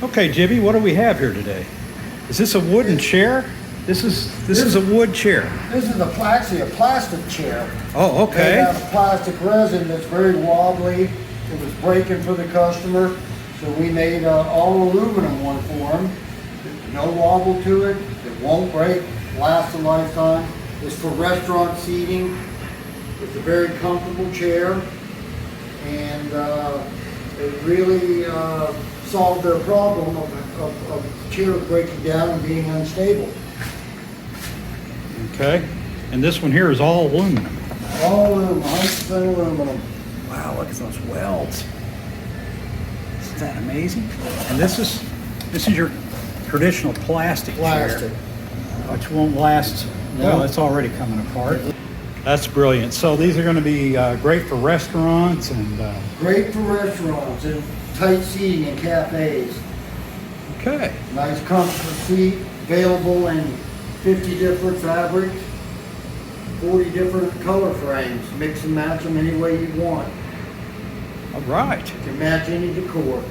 Okay, Jibby, what do we have here today? Is this a wooden chair? This is a wood chair. This is actually a plastic chair. Oh, okay. Made out of plastic resin that's very wobbly. It was breaking for the customer, so we made all aluminum one for him. There's no wobble to it. It won't break. Lasts a lifetime. It's for restaurant seating. It's a very comfortable chair, and it really solved their problem of chairs breaking down and being unstable. Okay. And this one here is all aluminum. All aluminum, 100% aluminum. Wow, look at those welds. Isn't that amazing? And this is your traditional plastic Plastic. chair, which won't last. Well, it's already coming apart. That's brilliant. So these are going to be great for restaurants and. Great for restaurants and tight seating in cafes. Okay. Nice comfortable seat, available in 50 different fabrics, 40 different color frames. Mix and match them any way you want. All right. You can match any decor.